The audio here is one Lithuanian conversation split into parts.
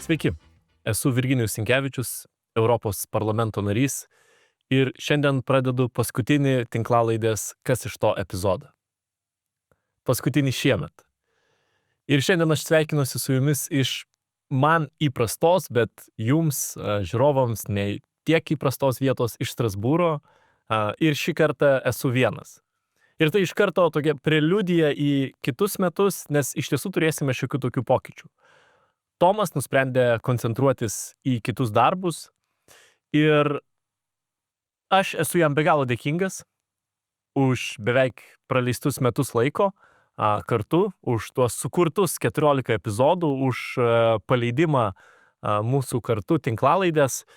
Sveiki, esu Virginijus Sinkevičius, Europos parlamento narys ir šiandien pradedu paskutinį tinklalaidės Kas iš to epizodą. Paskutinį šiemet. Ir šiandien aš sveikinuosi su jumis iš man įprastos, bet jums, žiūrovams, ne tiek įprastos vietos iš Strasbūro, ir šį kartą esu vienas. Ir tai iš karto tokia preliudija į kitus metus, nes iš tiesų turėsime šiokių tokių pokyčių. Tomas nusprendė koncentruotis į kitus darbus ir aš esu jam be galo dėkingas už beveik praleistus metus laiko kartu, už tuos sukurtus 14 epizodų, už paleidimą mūsų kartu tinklalaidės,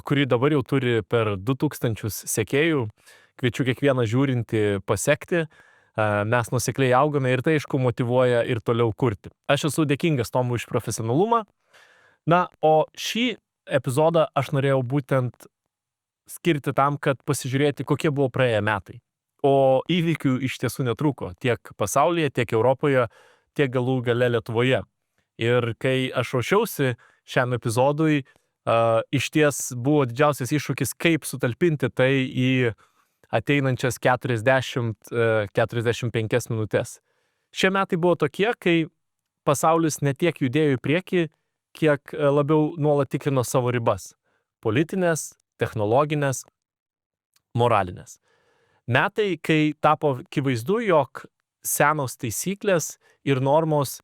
kuri dabar jau turi per 2000 sekėjų. Kviečiu kiekvieną žiūrinti pasekti. Mes nuosekliai augame ir tai, aišku, motyvuoja ir toliau kurti. Aš esu dėkingas Tomui už profesionalumą. Na, o šį epizodą aš norėjau būtent skirti tam, kad pasižiūrėti, kokie buvo praėję metai. O įvykių iš tiesų netrūko tiek pasaulyje, tiek Europoje, tiek galų gale Lietuvoje. Ir kai aš ruošiausi šiam epizodui, iš ties buvo didžiausias iššūkis, kaip sutalpinti tai į ateinančias 40-45 minutės. Šie metai buvo tokie, kai pasaulis ne tiek judėjo į priekį, kiek labiau nuolat tikrino savo ribas. Politinės, technologinės, moralinės. Metai, kai tapo akivaizdu, jog senos taisyklės ir normos,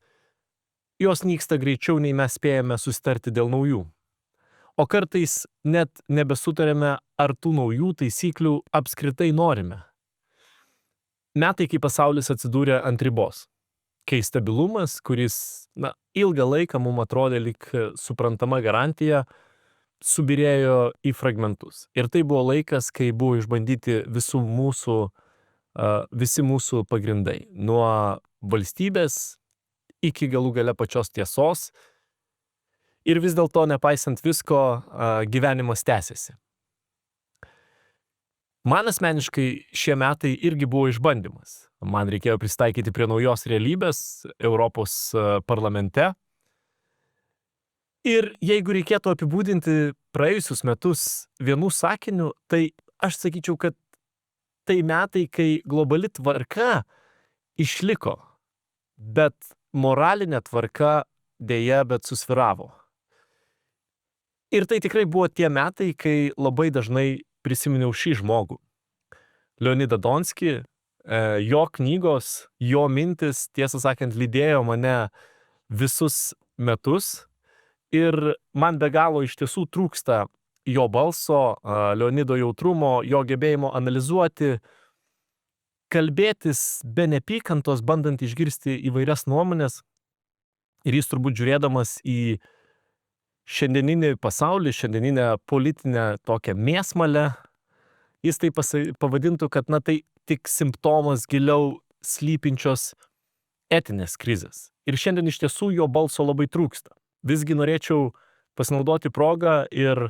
jos nyksta greičiau, nei mes spėjame susitarti dėl naujų. O kartais net nebesutarėme, ar tų naujų taisyklių apskritai norime. Metai, kai pasaulis atsidūrė ant ribos. Kai stabilumas, kuris ilgą laiką mums atrodė lyg suprantama garantija, subirėjo į fragmentus. Ir tai buvo laikas, kai buvo išbandyti visi mūsų pagrindai. Nuo valstybės iki galų gale pačios tiesos. Ir vis dėlto, nepaisant visko, gyvenimas tęsiasi. Man asmeniškai šie metai irgi buvo išbandymas. Man reikėjo prisitaikyti prie naujos realybės Europos parlamente. Ir jeigu reikėtų apibūdinti praėjusius metus vienu sakiniu, tai aš sakyčiau, kad tai metai, kai globali tvarka išliko, bet moralinė tvarka deja, bet susvyravo. Ir tai tikrai buvo tie metai, kai labai dažnai prisiminiau šį žmogų. Leonidą Donskį, jo knygos, jo mintis, tiesą sakant, lydėjo mane visus metus. Ir man be galo iš tiesų trūksta jo balso, Leonido jautrumo, jo gebėjimo analizuoti, kalbėtis be neapykantos, bandant išgirsti įvairias nuomones. Ir jis turbūt žiūrėdamas į šiandieninį pasaulį, šiandieninę politinę tokią mėsmalę, jis tai pavadintų, kad tai tik simptomas giliau slypinčios etinės krizės. Ir šiandien iš tiesų jo balso labai trūksta. Visgi norėčiau pasinaudoti progą ir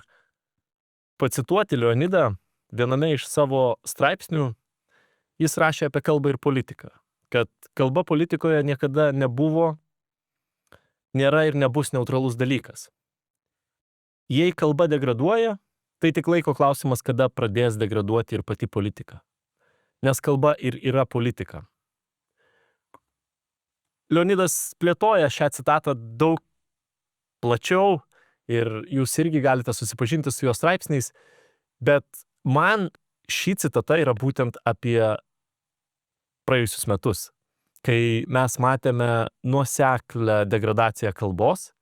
pacituoti Leonidą viename iš savo straipsnių. Jis rašė apie kalbą ir politiką, kad kalba politikoje niekada nebuvo, nėra ir nebus neutralus dalykas. Jei kalba degraduoja, tai tik laiko klausimas, kada pradės degraduoti ir pati politika. Nes kalba ir yra politika. Leonidas plėtoja šią citatą daug plačiau ir jūs irgi galite susipažinti su jo straipsniais, bet man ši citata yra būtent apie praėjusius metus, kai mes matėme nuoseklią degradaciją kalbos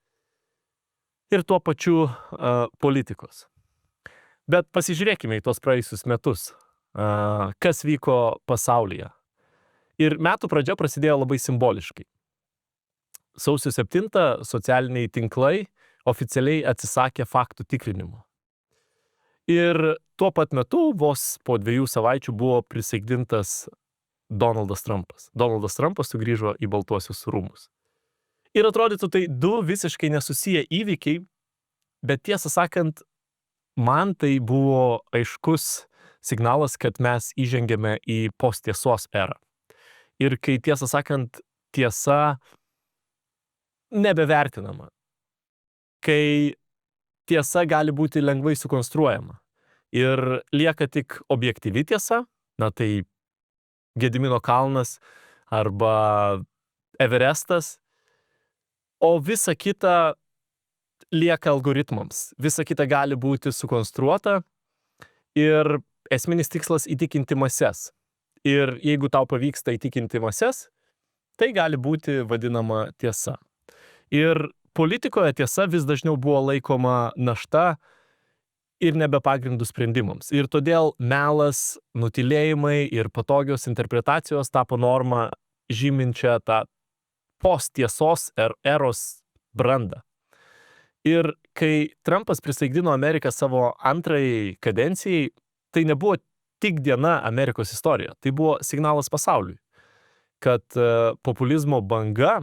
ir tuo pačiu politikos. Bet pasižiūrėkime į tos praėjusius metus, kas vyko pasaulyje. Ir metų pradžia prasidėjo labai simboliškai. Sausio 7 socialiniai tinklai oficialiai atsisakė faktų tikrinimo. Ir tuo pat metu, vos po 2 savaičių, buvo prisaikdintas Donaldas Trumpas. Donaldas Trumpas sugrįžo į Baltuosius rūmus. Ir atrodytų, tai 2 visiškai nesusiję įvykiai, bet tiesą sakant, man tai buvo aiškus signalas, kad mes įžengėme į posttiesos erą. Ir kai, tiesą sakant, tiesa nebevertinama. kai tiesa gali būti lengvai sukonstruojama. Ir lieka tik objektyvi tiesa, na tai Gedimino kalnas arba Everestas, o visa kita lieka algoritmams. Visa kita gali būti sukonstruota ir esminis tikslas įtikinti mases. Ir jeigu tau pavyksta įtikinti mases, tai gali būti vadinama tiesa. Ir politikoje tiesa vis dažniau buvo laikoma našta ir nebe pagrindų sprendimams. Ir todėl melas, nutylėjimai ir patogios interpretacijos tapo norma žyminčia tą post-tiesos eros brandą. Ir kai Trumpas prisaikdino Ameriką savo antrajai kadencijai, tai nebuvo tik diena Amerikos istorija. Tai buvo signalas pasauliui, kad populizmo banga,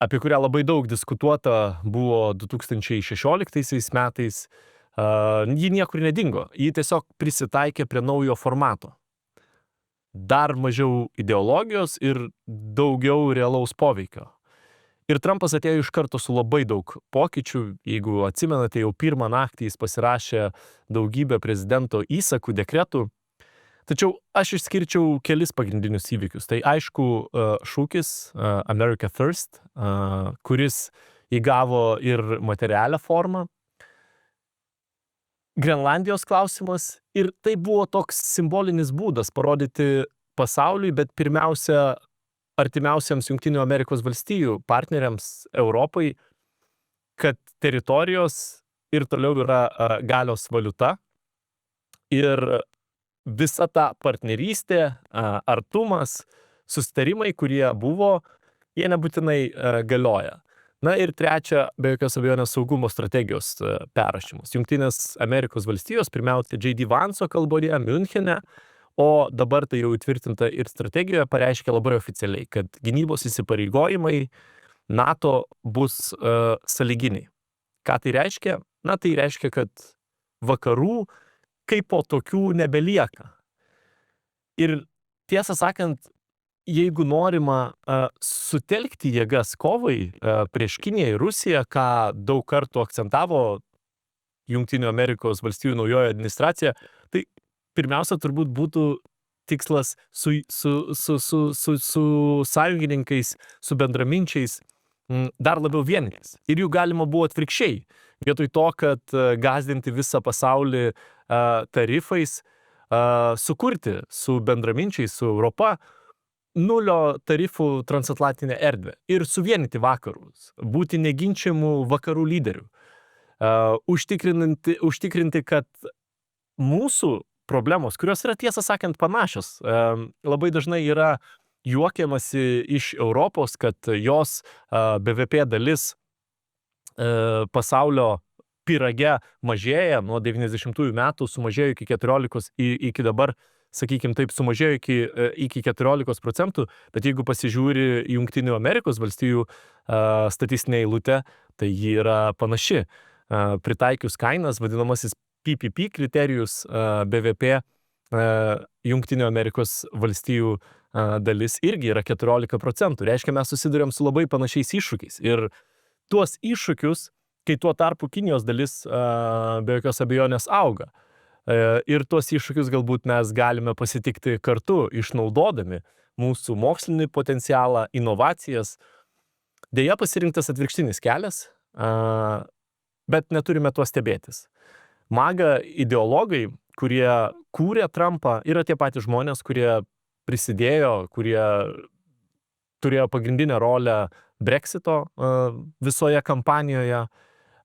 apie kurią labai daug diskutuota buvo 2016 metais, ji niekur nedingo. Ji tiesiog prisitaikė prie naujo formato. Dar mažiau ideologijos ir daugiau realaus poveikio. Ir Trumpas atėjo iš karto su labai daug pokyčių. Jeigu atsimenate, jau pirmą naktį jis pasirašė daugybę prezidento įsakų, dekretų. Tačiau aš išskirčiau kelis pagrindinius įvykius. Tai aišku šūkis America First, kuris įgavo ir materialią formą. Grenlandijos klausimas, ir tai buvo toks simbolinis būdas parodyti pasauliui, bet pirmiausia artimiausiams Jungtinių Amerikos valstijų partneriams Europai, kad teritorijos ir toliau yra galios valiuta. Ir visa ta partnerystė, artumas, susitarimai, kurie buvo, jie nebūtinai galioja. Na ir trečia, be jokios abejonės, saugumo strategijos perrašymus. Jungtinės Amerikos valstijos, pirmiausia J.D. Vance'o kalboje Miunchene, o dabar tai jau įtvirtinta ir strategijoje, pareiškė labai oficialiai, kad gynybos įsipareigojimai NATO bus sąlyginiai. Ką tai reiškia? Na tai reiškia, kad vakarų kaip po tokių nebelieka. Ir tiesą sakant, jeigu norima sutelkti jėgas kovai prieš Kiniją ir Rusiją, ką daug kartų akcentavo Jungtinių Amerikos valstijų naujoji administracija, tai pirmiausia turbūt būtų tikslas su sąjungininkais, su bendraminčiais dar labiau vienytis. Ir jų galima buvo atvirkščiai. Vietoj to, kad gąsdinti visą pasaulį tarifais, sukurti su bendraminčiais, su Europa, nulio tarifų transatlantinę erdvę ir suvienyti vakarus, būti neginčiamų vakarų lyderių, užtikrinti, kad mūsų problemos, kurios yra tiesą sakant panašios, labai dažnai yra juokiamasi iš Europos, kad jos BVP dalis pasaulio pyrage mažėja, nuo 90-ųjų metų sumažėjo iki 14, iki dabar, sakykim taip, sumažėjo iki 14%, bet jeigu pasižiūri Jungtinių Amerikos valstijų statistinę eilutę, tai ji yra panaši. Pritaikius kainas, vadinamasis PPP kriterijus, BVP Jungtinių Amerikos valstijų dalis irgi yra 14%. Reiškia, mes susiduriam su labai panašiais iššūkiais. Ir tuos iššūkius, kai tuo tarpu Kinijos dalis be jokios abejonės auga. Ir tuos iššūkius galbūt mes galime pasitikti kartu, išnaudodami mūsų mokslinį potencialą, inovacijas. Deja, pasirinktas atvirkštinis kelias, bet neturime tuo stebėtis. MAGA ideologai, kurie kūrė Trumpą, yra tie patys žmonės, kurie prisidėjo, kurie turėjo pagrindinę rolę Brexito visoje kampanijoje.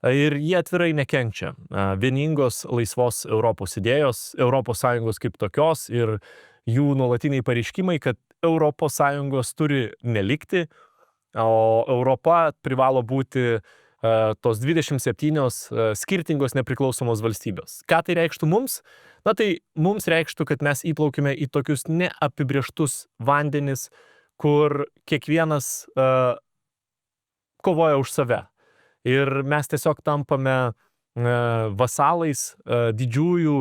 Ir jie atvirai nekenčia vieningos laisvos Europos idėjos, Europos Sąjungos kaip tokios ir jų nuolatiniai pareiškimai, kad Europos Sąjungos turi nelikti, o Europa privalo būti tos 27 skirtingos nepriklausomos valstybės. Ką tai reikštų mums? Na tai mums reikštų, kad mes įplaukime į tokius neapibrieštus vandenis, kur kiekvienas kovoja už save. Ir mes tiesiog tampame vasalais didžiųjų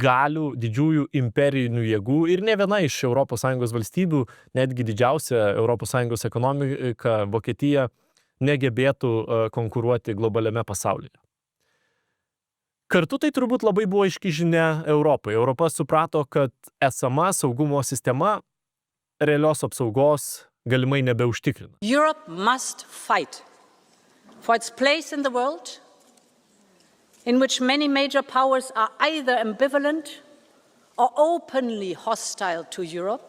galių, didžiųjų imperinių jėgų. Ir ne viena iš ES valstybių, netgi didžiausia ES ekonomika, Vokietija, negebėtų konkuruoti globaliame pasaulyje. Kartu tai turbūt labai buvo aiški žinia Europai. Europa suprato, kad esama saugumo sistema realios apsaugos galimai nebeužtikrina. Europe must fight for its place in the world, in which many major powers are either ambivalent or openly hostile to Europe.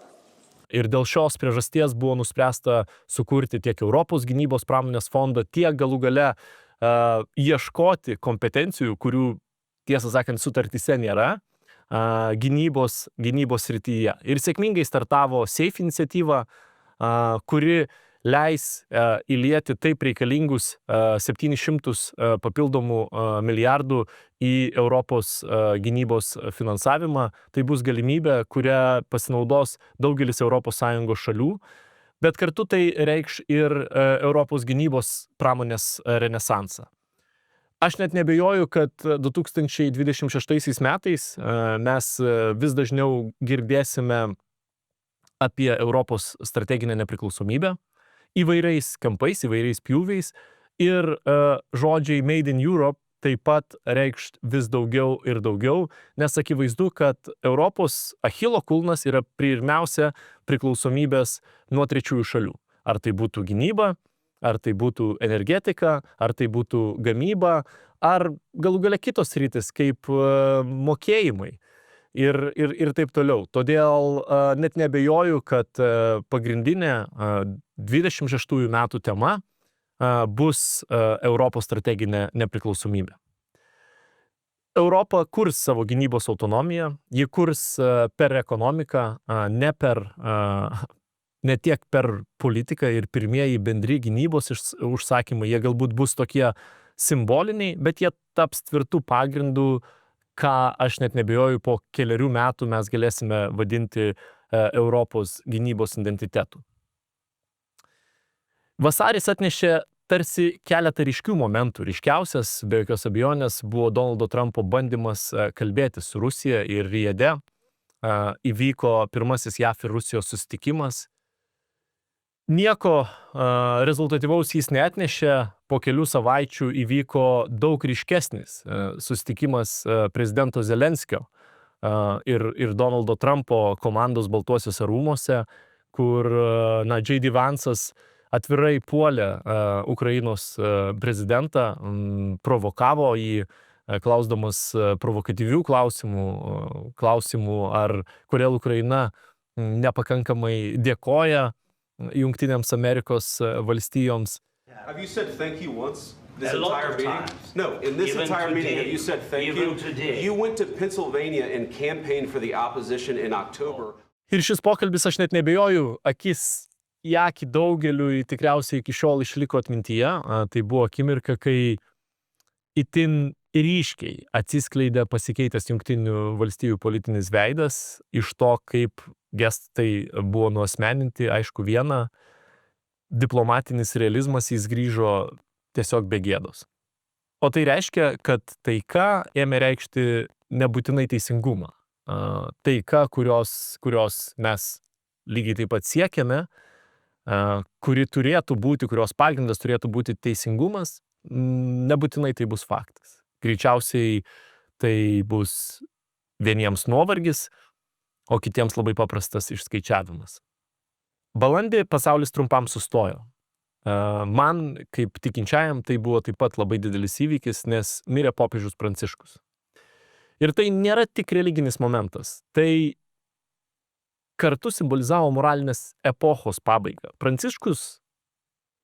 Ir dėl šios priežasties buvo nuspręsta sukurti tiek Europos gynybos pramonės fondą, tiek galų gale ieškoti kompetencijų, kurių, tiesą sakant, sutartyse nėra, gynybos srityje. Ir sėkmingai startavo SAFE iniciatyva, kuri leis įlieti taip reikalingus 700 papildomų milijardų į Europos gynybos finansavimą. Tai bus galimybė, kurią pasinaudos daugelis ES šalių, bet kartu tai reikš ir Europos gynybos pramonės renesansą. Aš net nebejoju, kad 2026 metais mes vis dažniau girdėsime apie Europos strateginę nepriklausomybę įvairiais kampais, įvairiais pjūviais ir žodžiai Made in Europe taip pat reikš vis daugiau ir daugiau, nes akivaizdu, kad Europos achilo kulnas yra pirmiausia priklausomybės nuo trečiųjų šalių. Ar tai būtų gynyba, ar tai būtų energetika, ar tai būtų gamyba, ar galų gale kitos sritis kaip mokėjimai. Ir taip toliau. Todėl net nebejoju, kad pagrindinė 26 metų tema bus Europos strateginė nepriklausomybė. Europa kurs savo gynybos autonomiją, ji kurs per ekonomiką, ne tiek per politiką, ir pirmieji bendri gynybos užsakymai, jie galbūt bus tokie simboliniai, bet jie taps tvirtų pagrindų, ką aš net nebejoju, po kelerių metų mes galėsime vadinti Europos gynybos identitetu. Vasaris atnešė tarsi keletą ryškių momentų. Ryškiausias, be jokios abejonės, buvo Donaldo Trumpo bandymas kalbėti su Rusija ir Rijade. Įvyko pirmasis JAV ir Rusijos susitikimas. Nieko rezultatyvaus jis neatnešė. Po kelių savaičių įvyko daug ryškesnis susitikimas prezidento Zelenskio ir Donaldo Trumpo komandos Baltuosiuose rūmuose, kur J.D. Vance'as atvirai puolė Ukrainos prezidentą, provokavo jį, klausdamas provokatyvių klausimų, ar kodėl Ukraina nepakankamai dėkoja Jungtinėms Amerikos valstijoms. Have you said thank you once this A lot entire of meeting? times. No, in this Even entire meeting, have today. you said thank Even you? today. You went to Pennsylvania and campaigned for the opposition in October. Ir šis pokalbis, aš net nebejoju, akis į akį daugeliui tikriausiai iki šiol išliko atmintyje. Tai buvo akimirka, kai itin ryškiai atsiskleidė pasikeitęs Jungtinių valstijų politinis veidas. Iš to, kaip gestai buvo nuasmeninti, aišku, viena, diplomatinis realizmas jis grįžo tiesiog be gėdos. O tai reiškia, kad taika ėmė reikšti nebūtinai teisingumą. Taika, kurios mes lygiai taip pat siekiame, kuri turėtų būti, kurios pagrindas turėtų būti teisingumas, nebūtinai tai bus faktas. Greičiausiai tai bus vieniems nuovargis, o kitiems labai paprastas išskaičiavimas. Balandį pasaulis trumpam sustojo. Man, kaip tikinčiajam, tai buvo taip pat labai didelis įvykis, nes mirė popiežius Pranciškus. Ir tai nėra tik religinis momentas. Tai kartu simbolizavo moralinės epochos pabaigą. Pranciškus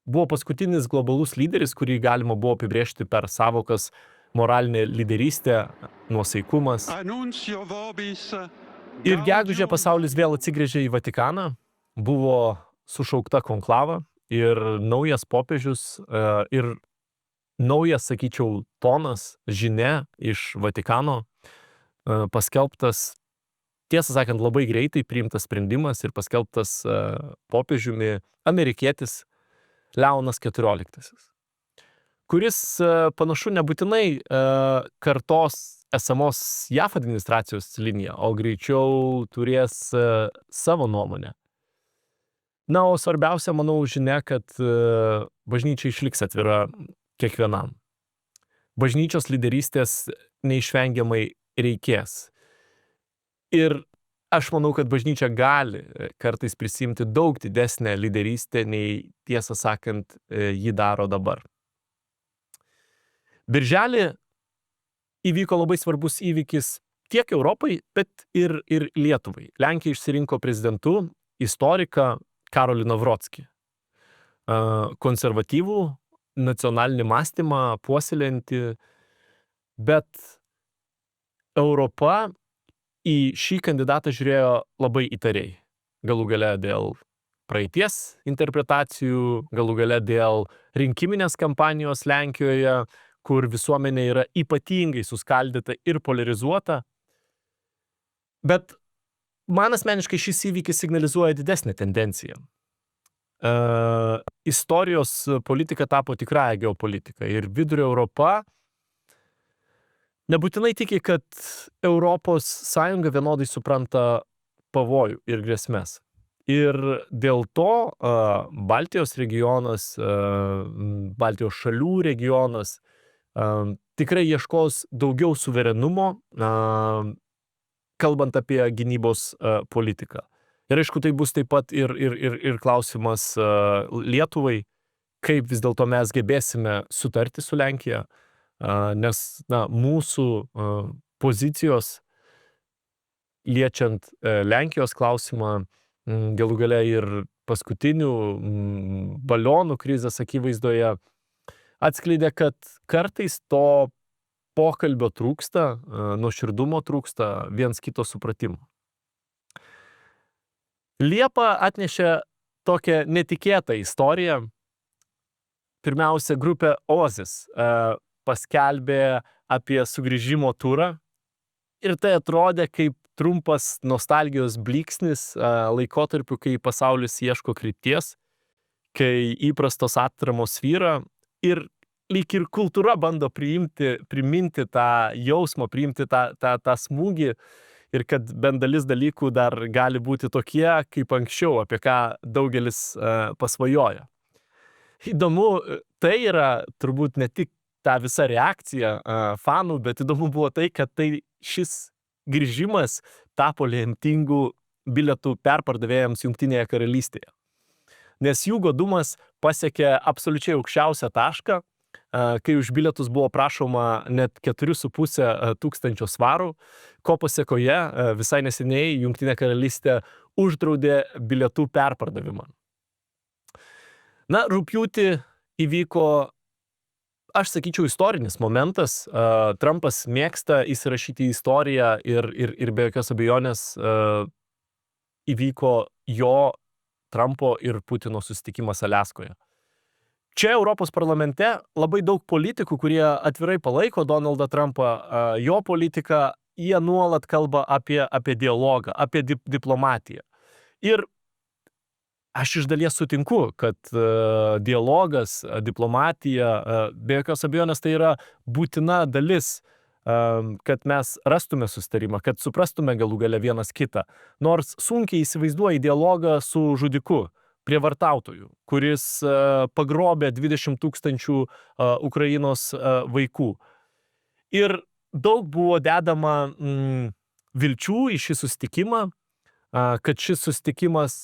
buvo paskutinis globalus lyderis, kurį galima buvo apibrėžti per savokas moralinė lyderystė, nuosaikumas. Ir gegužę pasaulis vėl atsigręžė į Vatikaną, buvo sušaukta konklava ir naujas popiežius ir naujas, sakyčiau, tonas, žinia iš Vatikano paskelbtas, tiesą sakant, labai greitai priimtas sprendimas ir paskelbtas popiežiumi amerikietis Leonas XIV, kuris panašu nebūtinai kartos esamos JAV administracijos liniją, o greičiau turės savo nuomonę. Na, o svarbiausia, manau, žinia, kad bažnyčia išliks atvira kiekvienam. Bažnyčios lyderystės neišvengiamai reikės. Ir aš manau, kad bažnyčia gali kartais prisimti daug didesnę lyderystę, nei tiesą sakant, ji daro dabar. Birželį įvyko labai svarbus įvykis tiek Europai, bet ir Lietuvai. Lenkija išsirinko prezidentu istoriką Karolį Nawrockį. Konservatyvų, nacionalinį mąstymą puoselėjantį, bet Europa į šį kandidatą žiūrėjo labai įtariai. Galų gale dėl praeities interpretacijų, galų gale dėl rinkiminės kampanijos Lenkijoje, kur visuomenė yra ypatingai suskaldyta ir polarizuota. Bet man asmeniškai šis įvykis signalizuoja didesnę tendenciją. Istorijos politika tapo tikrąją geopolitiką ir Vidurio Europa nebūtinai tiki, kad Europos Sąjunga vienodai supranta pavojų ir grėsmes. Ir dėl to Baltijos regionas, Baltijos šalių regionas tikrai ieškos daugiau suverenumo, kalbant apie gynybos politiką. Ir aišku, tai bus taip pat ir klausimas Lietuvai, kaip vis dėlto mes gebėsime sutarti su Lenkija, nes mūsų pozicijos liečiant Lenkijos klausimą, galų gale ir paskutinių balionų krizės akivaizdoje atskleidė, kad kartais to pokalbio trūksta, nuoširdumo trūksta, viens kito supratimo. Liepa atnešė tokią netikėtą istoriją. Pirmiausia, grupė Oasis paskelbė apie sugrįžimo turą ir tai atrodė kaip trumpas nostalgijos blyksnis laikotarpiu, kai pasaulis ieško krypties, kai įprastos atramos svyra ir lyg ir kultūra bando priminti tą jausmą, priimti tą smūgį ir kad bent dalis dalykų dar gali būti tokie, kaip anksčiau, apie ką daugelis pasvajoja. Įdomu, tai yra turbūt ne tik ta visa reakcija fanų, bet įdomu buvo tai, kad šis grįžimas tapo lemtingų bilietų perpardavėjams Jungtinėje karalystėje. Nes jų godumas pasiekė absoliučiai aukščiausią tašką, kai už bilietus buvo prašoma net 4,5 tūkstančio svarų, ko pasiekoje visai neseniai Jungtinė karalystė uždraudė bilietų perpardavimą. Na, rugpjūtį įvyko, aš sakyčiau, istorinis momentas. Trumpas mėgsta įsirašyti į istoriją ir be jokios abejonės įvyko jo, Trumpo ir Putino susitikimas Aliaskoje. Čia Europos parlamente labai daug politikų, kurie atvirai palaiko Donaldą Trumpą, jo politiką, jie nuolat kalba apie dialogą, apie diplomatiją. Ir aš iš dalies sutinku, kad dialogas, diplomatija, be jokios abejonės tai yra būtina dalis, kad mes rastume susitarimą, kad suprastume galų gale vienas kitą. Nors sunkiai įsivaizduoja dialogą su žudiku, prievartautoju, kuris pagrobė 20 000 Ukrainos vaikų. Ir daug buvo dedama vilčių į šį susitikimą, kad šis susitikimas,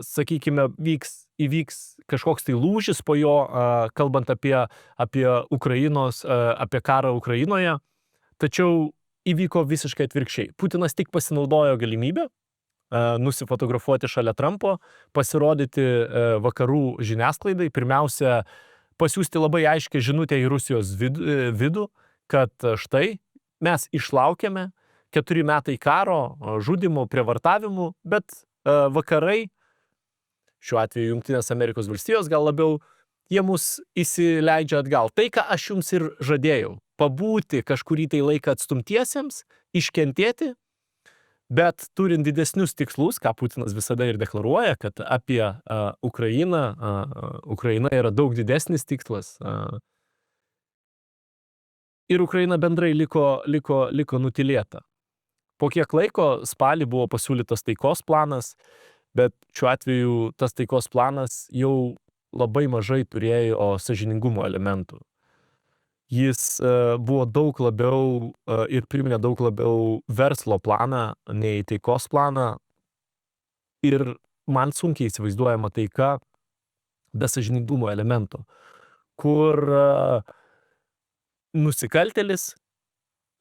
sakykime, įvyks kažkoks tai lūžis po jo, kalbant apie Ukrainos, apie karą Ukrainoje. Tačiau įvyko visiškai atvirkščiai. Putinas tik pasinaudojo galimybę nusifotografuoti šalia Trumpo, pasirodyti vakarų žiniasklaidai, pirmiausia, pasiųsti labai aiškią žinutę į Rusijos vidų, kad štai mes išlaukėme 4 metai karo, žudimų, prievartavimų, bet vakarai, šiuo atveju Jungtinės Amerikos valstijos gal labiau, jie mus įsileidžia atgal. Tai, ką aš jums ir žadėjau, pabūti kažkurį tai laiką atstumtiesiems, iškentėti, bet turint didesnius tikslus, ką Putinas visada ir deklaruoja, kad apie Ukrainą, Ukraina yra daug didesnis tikslas. Ir Ukraina bendrai liko nutylėta. Po kiek laiko spalį buvo pasiūlytas taikos planas, bet šiuo atveju tas taikos planas jau labai mažai turėjo sąžiningumo elementų. Jis buvo daug labiau ir priminė daug labiau verslo planą nei taikos planą. Ir man sunkiai įsivaizduojama taika be sąžiningumo elemento, kur nusikaltėlis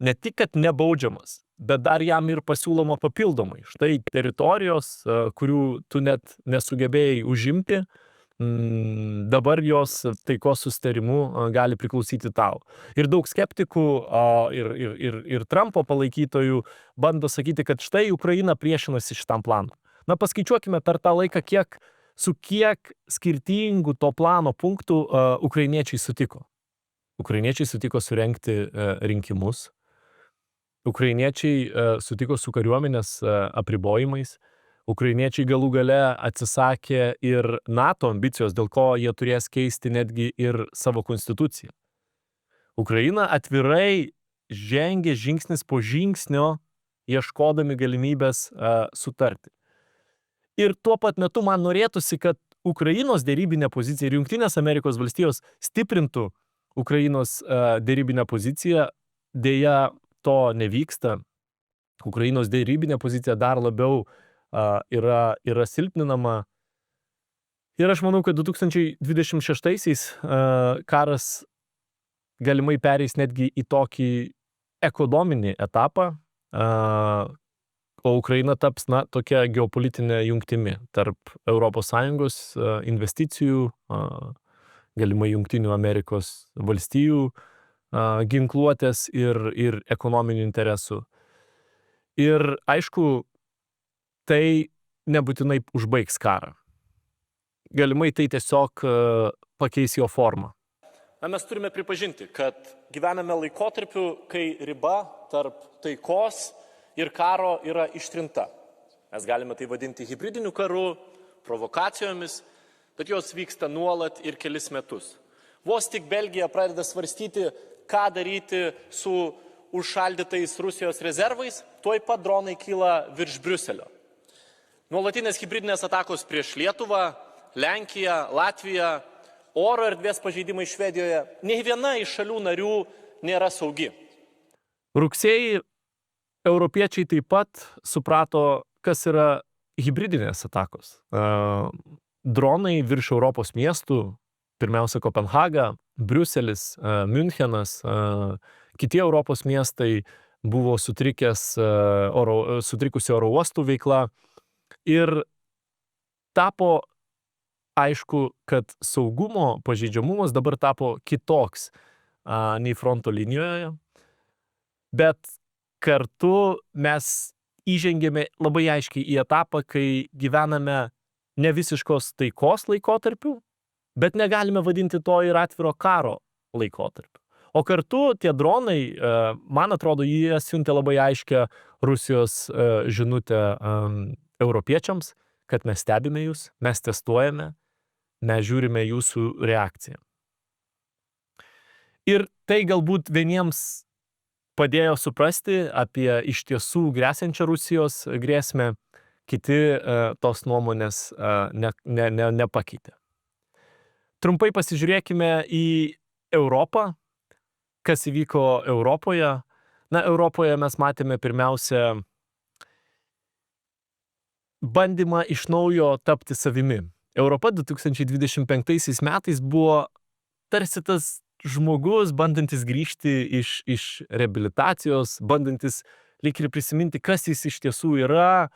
ne tik, kad nebaudžiamas, bet dar jam ir pasiūloma papildomai. Štai teritorijos, kurių tu net nesugebėjai užimti, dabar jos taikos susitarimu gali priklausyti tau. Ir daug skeptikų ir Trumpo palaikytojų bando sakyti, kad štai Ukraina priešinasi šitam planui. Na, paskaičiuokime per tą laiką, su kiek skirtingų to plano punktų ukrainiečiai sutiko. Ukrainiečiai sutiko surengti rinkimus. Ukrainiečiai sutiko su kariuomenės apribojimais. Ukrainiečiai galų gale atsisakė ir NATO ambicijos, dėl ko jie turės keisti netgi ir savo konstituciją. Ukraina atvirai žengė žingsnis po žingsnio, ieškodami galimybės sutarti. Ir tuo pat metu man norėtųsi, kad Ukrainos dėrybinė pozicija ir Jungtinės Amerikos valstijos stiprintų Ukrainos dėrybinę poziciją. Deja, to nevyksta. Ukrainos dėrybinė pozicija dar labiau yra silpninama. Ir aš manau, kad 2026-aisiais karas galimai pereis netgi į tokį ekonominį etapą, o Ukraina taps, tokia geopolitinė jungtimi tarp ES investicijų, galimai Jungtinių Amerikos valstijų ginkluotės ir ekonominių interesų. Ir aišku, tai nebūtinai užbaigs karą. Galimai tai tiesiog pakeis jo formą. Mes turime pripažinti, kad gyvename laikotarpiu, kai riba tarp taikos ir karo yra ištrinta. Mes galime tai vadinti hibridiniu karu, provokacijomis, bet jos vyksta nuolat ir kelis metus. Vos tik Belgija pradeda svarstyti, ką daryti su užšaldytais Rusijos rezervais, tuoj pat dronai kyla virš Briuselio. Nuolatinės hibridinės atakos prieš Lietuvą, Lenkiją, Latviją, oro erdvės pažeidimai Švedijoje, nei viena iš šalių narių nėra saugi. Rugsėjį europiečiai taip pat suprato, kas yra hibridinės atakos. Dronai virš Europos miestų, pirmiausia Kopenhaga, Briuselis, Münchenas, kiti Europos miestai buvo sutrikusi oro uostų veikla ir tapo aišku, kad saugumo pažeidžiamumas dabar tapo kitoks nei fronto linijoje, bet kartu mes įžengėme labai aiškiai į etapą, kai gyvename ne visiškos taikos laikotarpiu, bet negalime vadinti to ir atviro karo laikotarpiu. O kartu tie dronai, man atrodo, jie siuntė labai aiškę Rusijos žinutę europiečiams, kad mes stebime jūs, mes testuojame, mes žiūrime jūsų reakciją. Ir tai galbūt vieniems padėjo suprasti apie iš tiesų grėsiančią Rusijos grėsmę, kiti tos nuomonės nepakeitė. Trumpai pasižiūrėkime į Europą, kas įvyko Europoje. Europoje mes matėme pirmiausia bandymą iš naujo tapti savimi. Europa 2025 metais buvo tarsi tas žmogus, bandantis grįžti iš reabilitacijos, bandantis lyg ir prisiminti, kas jis iš tiesų yra,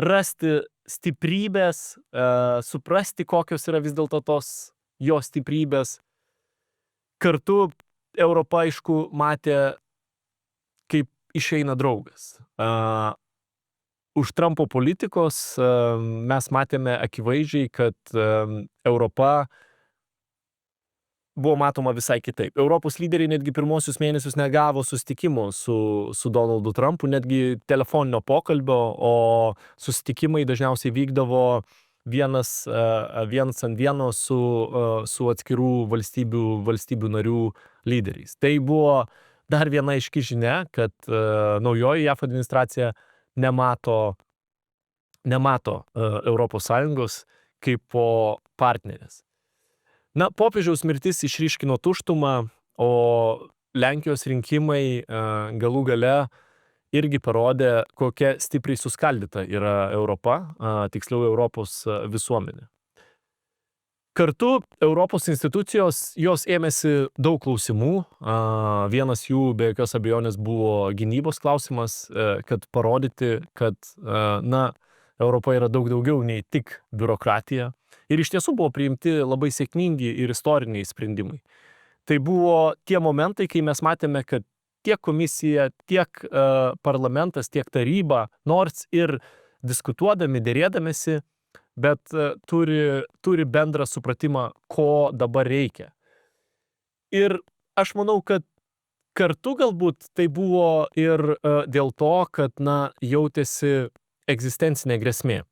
rasti stiprybės, suprasti, kokios yra vis dėlto tos jo stiprybės. Kartu Europa, aišku, matė, kaip išeina draugas. Už Trumpo politikos mes matėme akivaizdžiai, kad Europa buvo matoma visai kitaip. Europos lyderiai netgi pirmosius mėnesius negavo susitikimo su Donaldu Trumpu, netgi telefoninio pokalbio, o susitikimai dažniausiai vykdavo vienas ant vieno su atskirų valstybių narių lyderiais. Tai buvo dar viena aiški žinia, kad naujoji JAV administracija nemato nemato Europos Sąjungos kaip po partnerės. Na, popiežiaus mirtis išryškino tuštumą, o Lenkijos rinkimai galų gale irgi parodė, kokia stipriai suskaldyta yra Europa, tiksliau Europos visuomenė. Kartu Europos institucijos, jos ėmėsi daug klausimų. Vienas jų be jokios abejonės buvo gynybos klausimas, kad parodyti, kad Europa yra daug daugiau nei tik biurokratija. Ir iš tiesų buvo priimti labai sėkmingi ir istoriniai sprendimai. Tai buvo tie momentai, kai mes matėme, kad tiek komisija, tiek parlamentas, tiek taryba, nors ir diskutuodami, dėrėdamėsi, bet turi bendrą supratimą, ko dabar reikia. Ir aš manau, kad kartu galbūt tai buvo ir dėl to, kad, jautėsi egzistencinė grėsmė.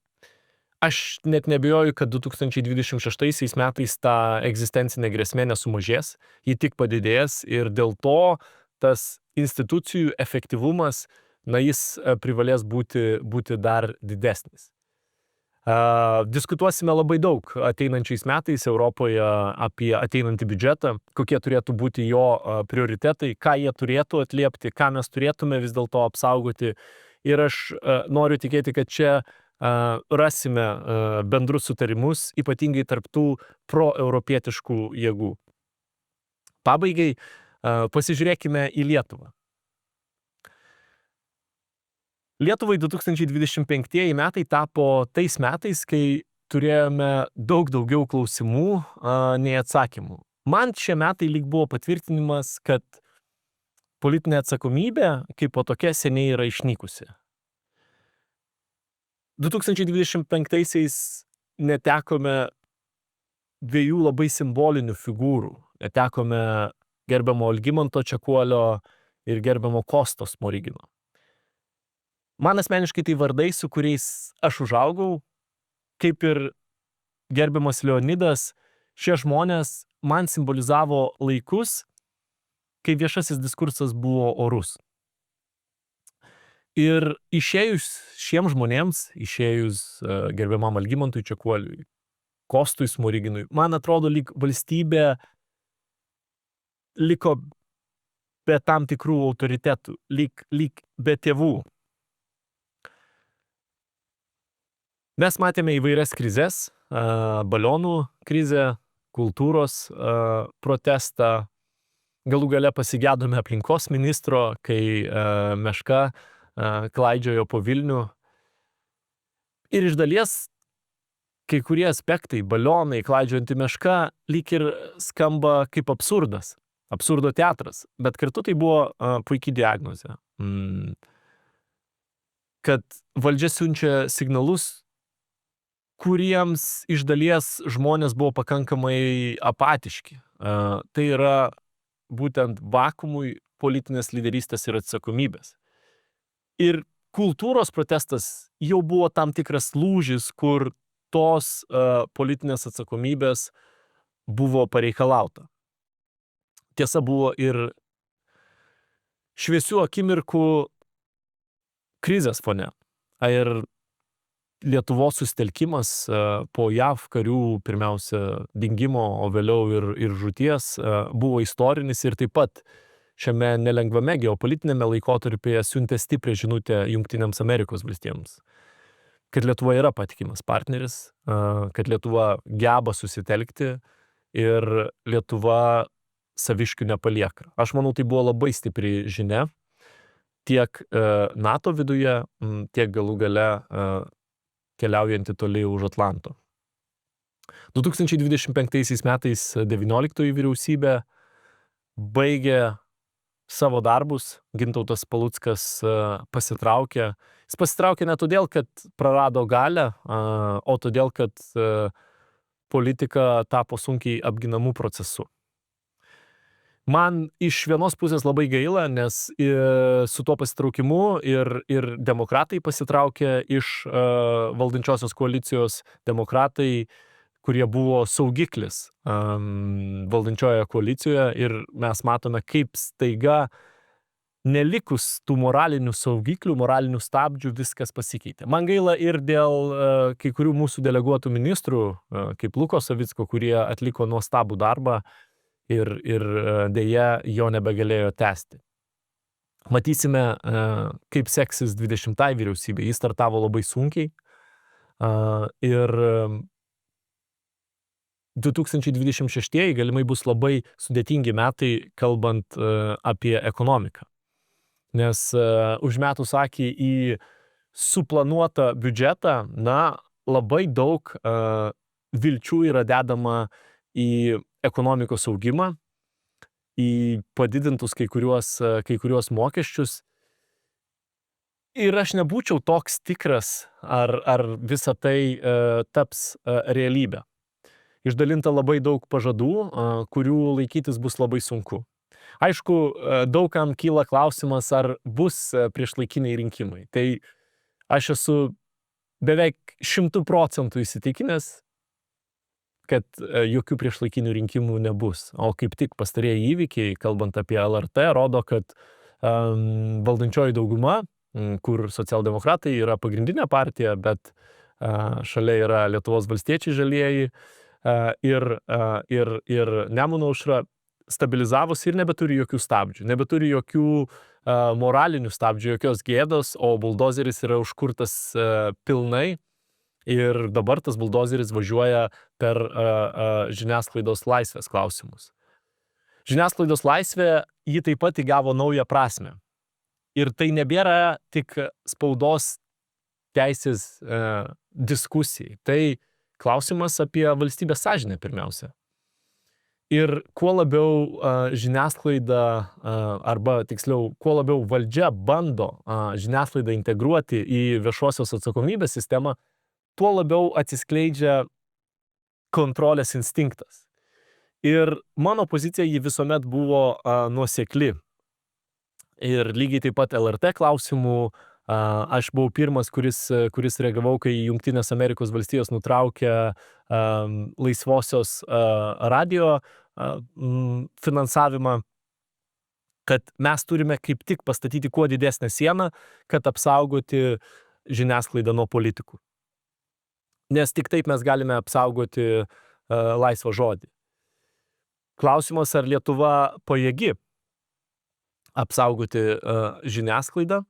Aš net nebijoju, kad 2026 metais ta egzistencinė grėsmė nesumažės, ji tik padidės ir dėl to tas institucijų efektyvumas, jis privalės būti dar didesnis. Diskutuosime labai daug ateinančiais metais Europoje apie ateinantį biudžetą, kokie turėtų būti jo prioritetai, ką jie turėtų atliepti, ką mes turėtume vis dėlto apsaugoti. Ir aš noriu tikėti, kad čia rasime bendrus sutarimus, ypatingai tarp tų proeuropietiškų jėgų. Pabaigai pasižiūrėkime į Lietuvą. Lietuvai 2025 metai tapo tais metais, kai turėjome daug daugiau klausimų nei atsakymų. Man šie metai lyg buvo patvirtinimas, kad politinė atsakomybė kaip po tokia seniai yra išnykusi. 2025-aisiais netekome dviejų labai simbolinių figūrų. Netekome gerbiamo Algimanto Čekuolio ir gerbiamo Kostos Smorigino. Man asmeniškai tai vardai, su kuriais aš užaugau, kaip ir gerbiamas Leonidas, šie žmonės man simbolizavo laikus, kai viešasis diskursas buvo orus. Ir išėjus šiems žmonėms, išėjus gerbiamam Algimantui Čekuoliui, Kostui Smoriginui, man atrodo, lyg valstybė liko be tam tikrų autoritetų, lyg be tėvų. Mes matėme įvairias krizes, balionų krizę, kultūros protestą, galų gale pasigedome aplinkos ministro, kai Meška klaidžiojo po Vilnių. Ir iš dalies kai kurie aspektai, balionai, klaidžiojanti Meška, lyg ir skamba kaip absurdas, absurdo teatras, bet kartu tai buvo puikiai diagnozė. Kad valdžia siunčia signalus, kuriems iš dalies žmonės buvo pakankamai apatiški. Tai yra būtent vakuumui politinės lyderystės ir atsakomybės. Ir kultūros protestas jau buvo tam tikras lūžis, kur tos politinės atsakomybės buvo pareikalauta. Tiesa, buvo ir šviesių akimirkų krizės fone. Ir Lietuvos susitelkimas po JAV karių pirmiausia dingimo, o vėliau ir žūties buvo istorinis ir taip pat šiame nelengvame geopolitinėme laikotarpyje siuntė stiprią žinutę Jungtinėms Amerikos valstijoms. Kad Lietuva yra patikimas partneris, kad Lietuva geba susitelkti ir Lietuva saviškių nepalieka. Aš manau, tai buvo labai stipri žinia tiek NATO viduje, tiek galų gale keliaujantį toli už Atlanto. 2025 metais 19 vyriausybė baigė savo darbus, Gintautas Paluckas pasitraukė. Jis pasitraukė ne todėl, kad prarado galią, o todėl, kad politika tapo sunkiai apginamų procesu. Man iš vienos pusės labai gaila, nes su tuo pasitraukimu ir demokratai pasitraukė iš valdančiosios koalicijos, demokratai, kurie buvo saugiklis valdančioje koalicijoje ir mes matome, kaip staiga nelikus tų moralinių saugiklių, moralinių stabdžių viskas pasikeitė. Man gaila ir dėl kai kurių mūsų deleguotų ministrų, kaip Luko Savicko, kurie atliko nuostabų darbą ir dėja jo nebegalėjo tęsti. Matysime, kaip seksis 20-ai vyriausybė. Jis startavo labai sunkiai ir 2026 galimai bus labai sudėtingi metai, kalbant apie ekonomiką. Nes užmetus akį į suplanuotą biudžetą, labai daug vilčių yra dedama į ekonomikos augimą, į padidintus kai kuriuos mokesčius. Ir aš nebūčiau toks tikras, ar visa tai taps realybė. Išdalinta labai daug pažadų, kurių laikytis bus labai sunku. Aišku, daugam kyla klausimas, ar bus priešlaikiniai rinkimai. Tai aš esu beveik 100% įsitikinęs, kad jokių priešlaikinių rinkimų nebus. O kaip tik pastarieji įvykiai, kalbant apie LRT, rodo, kad valdančioji dauguma, kur socialdemokratai yra pagrindinė partija, bet šalia yra Lietuvos valstiečiai žalieji ir Nemuno aušra, stabilizavosi ir nebeturi jokių stabdžių, nebeturi jokių moralinių stabdžių, jokios gėdos, o buldozeris yra užkurtas pilnai ir dabar tas buldozeris važiuoja per žiniasklaidos laisvės klausimus. Žiniasklaidos laisvė, ji taip pat įgavo naują prasmę. Ir tai nebėra tik spaudos teisės diskusijai, tai klausimas apie valstybės sąžinę pirmiausia. Ir kuo labiau žiniasklaida, arba tiksliau, kuo labiau valdžia bando žiniasklaidą integruoti į viešosios atsakomybės sistemą, tuo labiau atsiskleidžia kontrolės instinktas. Ir mano pozicija ji visuomet buvo nuosekli. Ir lygiai taip pat LRT klausimų, aš buvau pirmas, kuris reagavau, kai Jungtinės Amerikos valstijos nutraukė laisvosios radio finansavimą, kad mes turime kaip tik pastatyti kuo didesnę sieną, kad apsaugoti žiniasklaidą nuo politikų. Nes tik taip mes galime apsaugoti laisvą žodį. Klausimas, ar Lietuva pajėgi apsaugoti žiniasklaidą.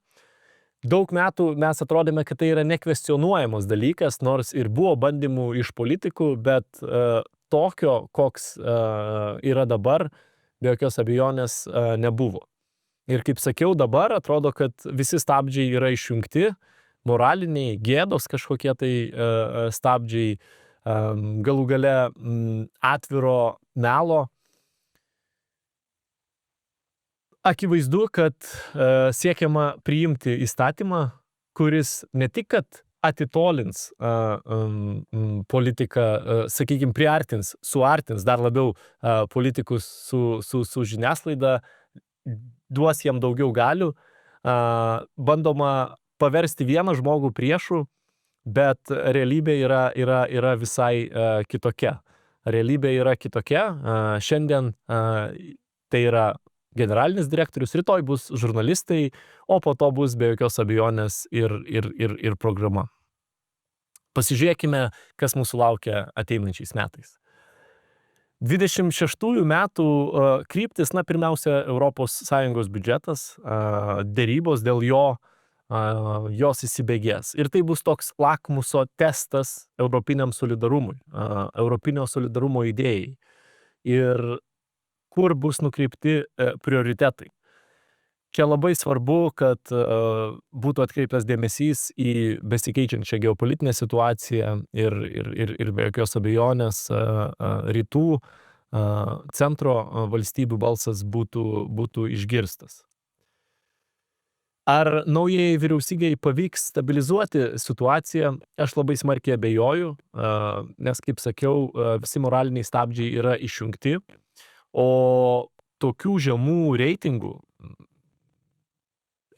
Daug metų mes atrodėme, kad tai yra nekvestionuojamas dalykas, nors ir buvo bandymų iš politikų, bet tokio, koks yra dabar, be jokios abejonės nebuvo. Ir kaip sakiau, dabar atrodo, kad visi stabdžiai yra išjungti, moraliniai, gėdos kažkokie tai stabdžiai, galų gale atviro melo. Akivaizdu, kad siekiama priimti įstatymą, kuris ne tik, kad atitolins politiką, sakykime, priartins, suartins dar labiau politikus su žiniasklaida, duos jam daugiau galių, bandoma paversti vieną žmogų priešu, bet realybė yra visai kitokia. Realybė yra kitokia. Šiandien tai yra generalinis direktorius, rytoj bus žurnalistai, o po to bus be jokios abejonės ir programa. Pasižiūrėkime, kas mūsų laukia ateinančiais metais. 26 metų kryptis, pirmiausia, ES biudžetas, derybos dėl jos įsibėgės. Ir tai bus toks lakmuso testas europiniam solidarumui, europinio solidarumo idėjai. Ir kur bus nukreipti prioritetai. Čia labai svarbu, kad būtų atkreiptas dėmesys į besikeičiančią geopolitinę situaciją ir be jokios abejonės rytų centro valstybių balsas būtų išgirstas. Ar naujai vyriausybei pavyks stabilizuoti situaciją, aš labai smarkiai abejoju, nes, kaip sakiau, visi moraliniai stabdžiai yra išjungti. O tokių žemų reitingų,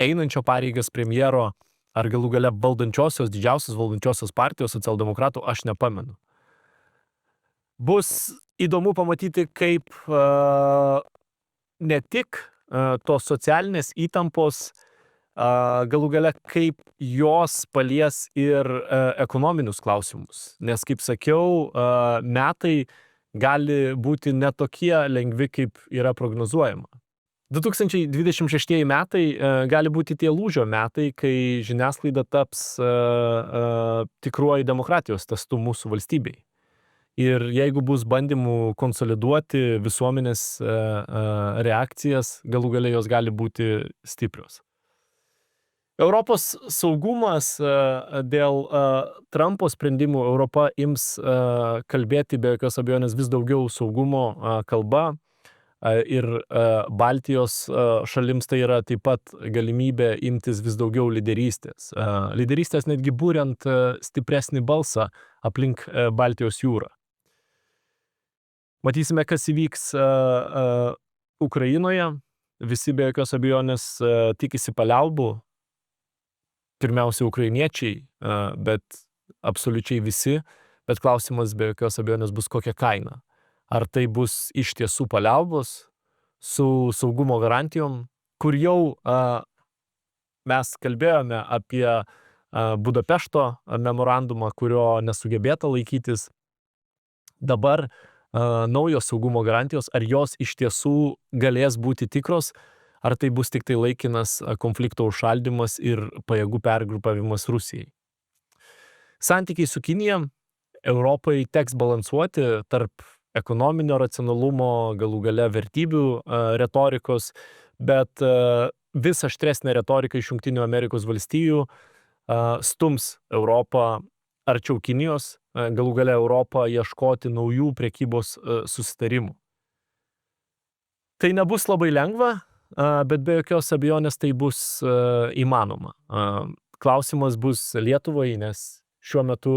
einančio pareigas premjero ar galų gale didžiausios valdančiosios partijos socialdemokratų aš nepamenu. Bus įdomu pamatyti, kaip ne tik tos socialinės įtampos galų gale kaip jos palies ir ekonominius klausimus. Nes, kaip sakiau, metai gali būti netokie lengvi, kaip yra prognozuojama. 2026 metai gali būti tie lūžio metai, kai žiniasklaida taps tikruoju demokratijos testu mūsų valstybei. Ir jeigu bus bandymų konsoliduoti visuomenės reakcijas, galų gale jos gali būti stiprios. Europos saugumas dėl Trumpo sprendimų Europa ims kalbėti be jokios abejonės vis daugiau saugumo kalba ir Baltijos šalims tai yra taip pat galimybė imtis vis daugiau lyderystės. Lyderystės netgi būriant stipresnį balsą aplink Baltijos jūrą. Matysime, kas įvyks Ukrainoje. Visi be jokios abejonės tikisi paliaubų. Pirmiausia, ukrainiečiai, bet absoliučiai visi. Bet klausimas be jokios abejonės bus kokia kaina. Ar tai bus iš tiesų paliaubos su saugumo garantijom, kur jau mes kalbėjome apie Budapešto memorandumą, kurio nesugebėta laikytis. Dabar naujos saugumo garantijos, ar jos iš tiesų galės būti tikros, ar tai bus tik tai laikinas konflikto užšaldymas ir pajėgų pergrupavimas Rusijai. Santykiai su Kinija Europai teks balansuoti tarp ekonominio racionalumo, galų gale vertybių retorikos, bet vis aštresnė retorika iš Jungtinių Amerikos valstijų stums Europą arčiau Kinijos, galų gale Europą ieškoti naujų prekybos susitarimų. Tai nebus labai lengva, bet be jokios abejonės tai bus įmanoma. Klausimas bus Lietuvai, nes šiuo metu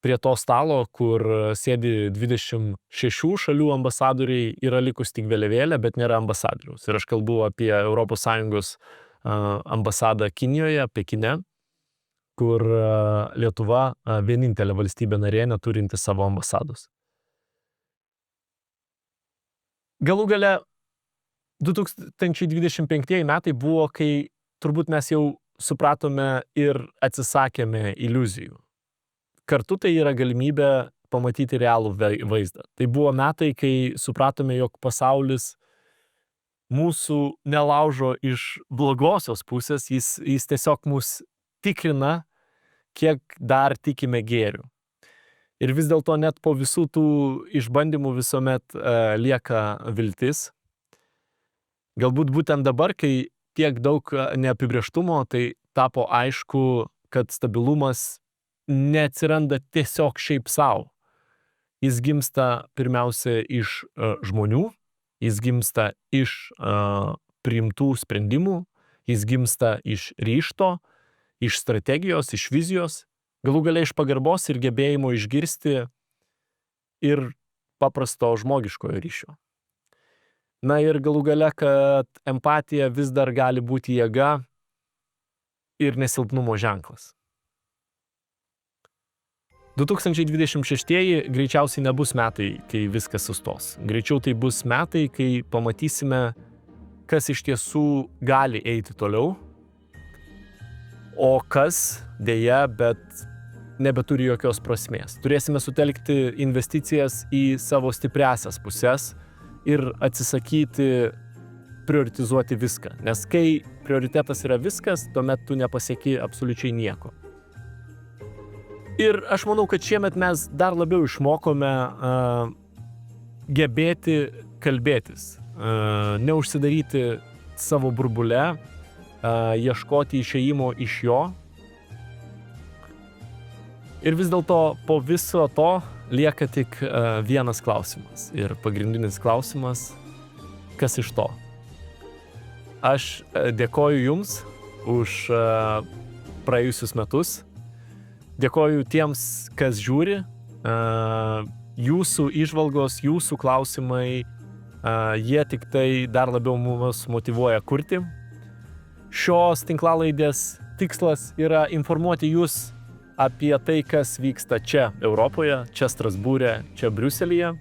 prie to stalo, kur sėdi 26 šalių ambasadoriai, yra likus tik vėliavėlė, bet nėra ambasadoriaus. Ir aš kalbu apie ES ambasadą Kinijoje, Pekine, kur Lietuva vienintelė valstybė narė neturinti savo ambasados. Galų gale 2025 metai buvo, kai turbūt mes jau supratome ir atsisakėme iliuzijų. Kartu tai yra galimybė pamatyti realų vaizdą. Tai buvo metai, kai supratome, jog pasaulis mūsų nelaužo iš blogosios pusės, jis tiesiog mus tikrina, kiek dar tikime gėriu. Ir vis dėlto net po visų tų išbandymų visuomet lieka viltis. Galbūt būtent dabar, kai tiek daug neapibrėžtumo, tai tapo aišku, kad stabilumas neatsiranda tiesiog šiaip sau. Jis gimsta pirmiausia iš žmonių, jis gimsta iš priimtų sprendimų, jis gimsta iš ryžto, iš strategijos, iš vizijos, galų gale iš pagarbos ir gebėjimo išgirsti ir paprasto žmogiškojo ryšio. Na ir galų gale, kad empatija vis dar gali būti jėga ir nesilpnumo ženklas. 2026 greičiausiai nebus metai, kai viskas sustos. Greičiau tai bus metai, kai pamatysime, kas iš tiesų gali eiti toliau, o kas dėja, bet nebeturi jokios prasmės. Turėsime sutelkti investicijas į savo stipriasias pusės ir atsisakyti prioritizuoti viską. Nes kai prioritetas yra viskas, tuomet tu nepasieki absoliučiai nieko. Ir aš manau, kad šiemet mes dar labiau išmokome gebėti kalbėtis, neužsidaryti savo burbule, ieškoti išėjimo iš jo. Ir vis dėlto po viso to lieka tik vienas klausimas. Ir pagrindinis klausimas, kas iš to? Aš dėkoju Jums už praėjusius metus. Dėkoju tiems, kas žiūri. Jūsų įžvalgos, jūsų klausimai, jie tik tai dar labiau mus motyvuoja kurti. Šios tinklalaidės tikslas yra informuoti Jūs apie tai, kas vyksta čia Europoje, čia Strasbūre, čia Briuselyje.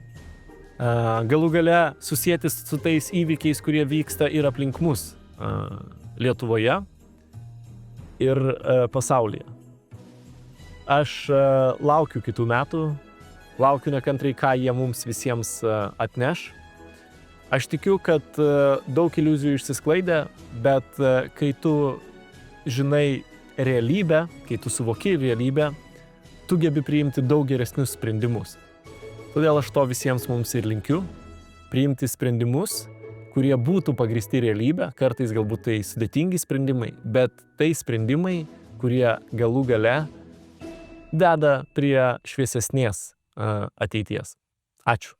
galų gale susietis su tais įvykiais, kurie vyksta ir aplink mus Lietuvoje ir pasaulyje. Aš laukiu kitų metų, laukiu nekantrai, ką jie mums visiems atneš. Aš tikiu, kad daug iliuzijų išsisklaidė, bet kai tu žinai realybę, kai tu suvoki realybę, tu gebi priimti daug geresnius sprendimus. Todėl aš to visiems mums ir linkiu, priimti sprendimus, kurie būtų pagrįsti realybę, kartais galbūt tai sudėtingi sprendimai, bet tai sprendimai, kurie galų gale deda prie šviesesnės ateities. Ačiū.